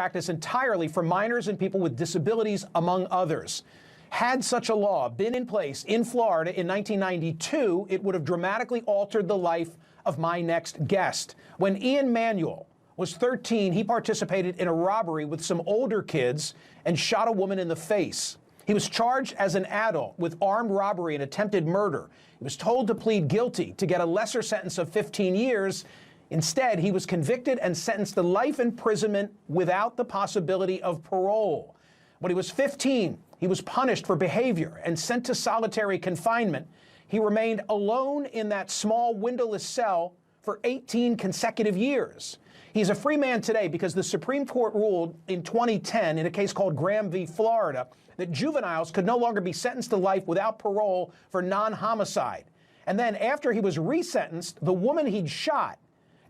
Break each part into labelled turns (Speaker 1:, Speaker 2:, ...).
Speaker 1: practice entirely for minors and people with disabilities, among others. Had such a law been in place in Florida in 1992, it would have dramatically altered the life of my next guest. When Ian Manuel was 13, he participated in a robbery with some older kids and shot a woman in the face. He was charged as an adult with armed robbery and attempted murder. He was told to plead guilty to get a lesser sentence of 15 years. Instead, he was convicted and sentenced to life imprisonment without the possibility of parole. When he was 15, he was punished for behavior and sent to solitary confinement. He remained alone in that small windowless cell for 18 consecutive years. He's a free man today because the Supreme Court ruled in 2010 in a case called Graham v. Florida that juveniles could no longer be sentenced to life without parole for non-homicide. And then after he was resentenced, the woman he'd shot,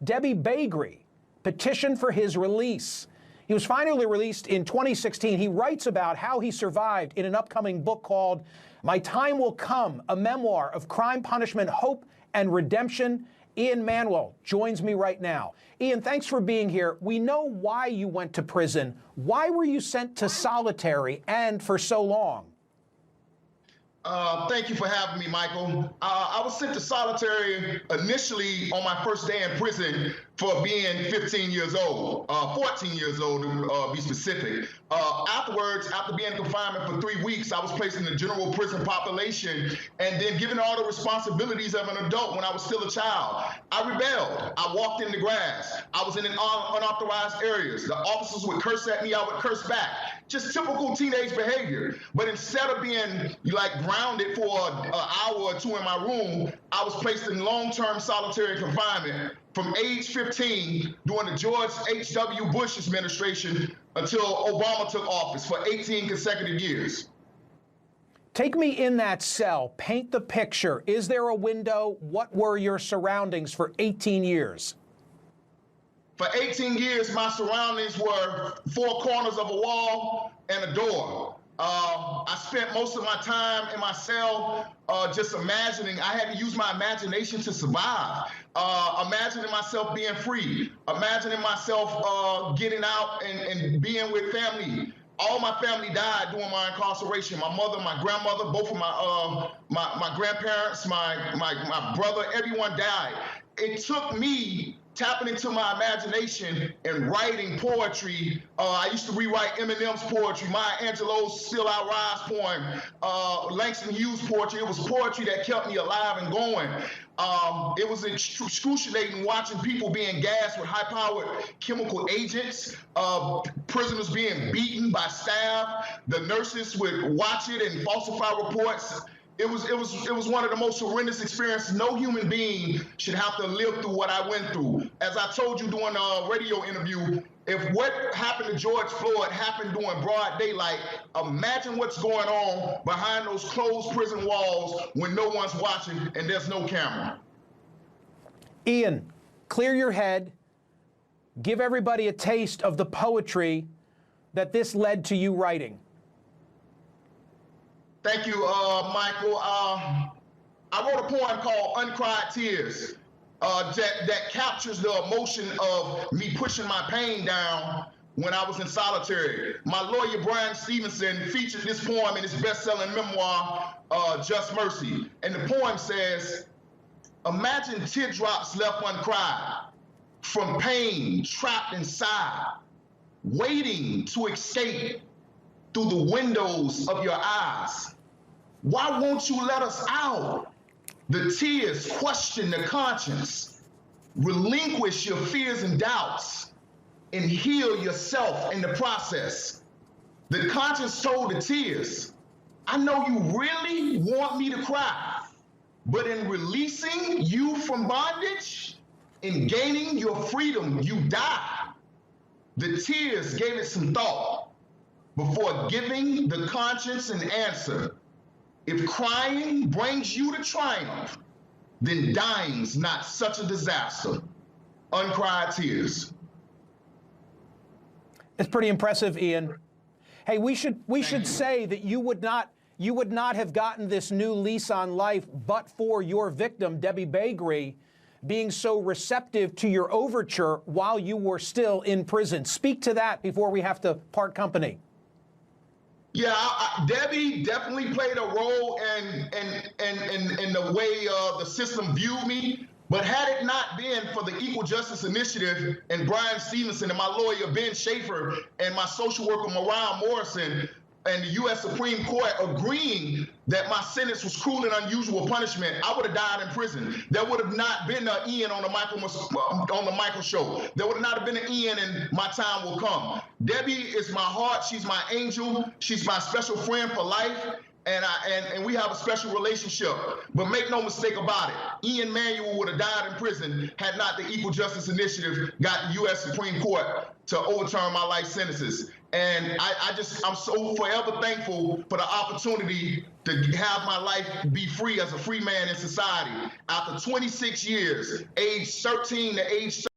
Speaker 1: Debbie Bagrey, petitioned for his release. He was finally released in 2016. He writes about how he survived in an upcoming book called My Time Will Come, a memoir of crime, punishment, hope, and redemption. Ian Manuel joins me right now. Ian, thanks for being here. We know why you went to prison. Why were you sent to solitary and for so long?
Speaker 2: Thank you for having me, Michael. I was sent to solitary initially on my first day in prison for being 15 years old, 14 years old to be specific. Afterwards, after being in confinement for 3 weeks, I was placed in the general prison population and then given all the responsibilities of an adult when I was still a child. I rebelled. I walked in the grass. I was in unauthorized areas. The officers would curse at me. I would curse back. Just typical teenage behavior. But instead of being like grounded for an hour or two in my room, I was placed in long-term solitary confinement from age 15 during the George H.W. Bush administration until Obama took office for 18 consecutive years.
Speaker 1: Take me in that cell. Paint the picture. Is there a window? What were your surroundings for 18 years?
Speaker 2: For 18 years, my surroundings were 4 corners of a wall and a door. I spent most of my time in my cell just imagining. I had to use my imagination to survive. Imagining myself being free. Imagining myself getting out and being with family. All my family died during my incarceration. My mother, my grandmother, both of my grandparents, my brother, everyone died. It took me tapping into my imagination and writing poetry. I used to rewrite Eminem's poetry, Maya Angelou's Still I Rise poem, Langston Hughes' poetry. It was poetry that kept me alive and going. It was excruciating watching people being gassed with high-powered chemical agents, prisoners being beaten by staff. The nurses would watch it and falsify reports. It was one of the most horrendous experiences. No human being should have to live through what I went through. As I told you during a radio interview, if what happened to George Floyd happened during broad daylight, imagine what's going on behind those closed prison walls when no one's watching and there's no camera.
Speaker 1: Ian, clear your head. Give everybody a taste of the poetry that this led to you writing.
Speaker 2: Thank you, Michael. I wrote a poem called Uncried Tears that captures the emotion of me pushing my pain down when I was in solitary. My lawyer, Brian Stevenson, featured this poem in his best-selling memoir, Just Mercy. And the poem says, imagine teardrops left uncried from pain trapped inside, waiting to escape through the windows of your eyes. Why won't you let us out? The tears question the conscience. Relinquish your fears and doubts and heal yourself in the process. The conscience told the tears, I know you really want me to cry, but in releasing you from bondage, in gaining your freedom, you die. The tears gave it some thought before giving the conscience an answer. If crying brings you to triumph, then dying's not such a disaster. Uncried tears.
Speaker 1: It's pretty impressive, Ian. Hey, we should say that you would not have gotten this new lease on life but for your victim, Debbie Bagrey. being so receptive to your overture while you were still in prison. Speak to that before we have to part company.
Speaker 2: Yeah, Debbie definitely played a role in the way the system viewed me. But had it not been for the Equal Justice Initiative and Brian Stevenson and my lawyer Ben Schaefer and my social worker Mariah Morrison and the U.S. Supreme Court agreeing that my sentence was cruel and unusual punishment, I would have died in prison. There would have not been an Ian on the Michael Show. There would not have been an Ian, and my time will come. Debbie is my heart. She's my angel. She's my special friend for life. And we have a special relationship. But make no mistake about it, Ian Manuel would have died in prison had not the Equal Justice Initiative got the U.S. Supreme Court to overturn my life sentences. And I'm so forever thankful for the opportunity to have my life be free as a free man in society. After 26 years, age 13 to age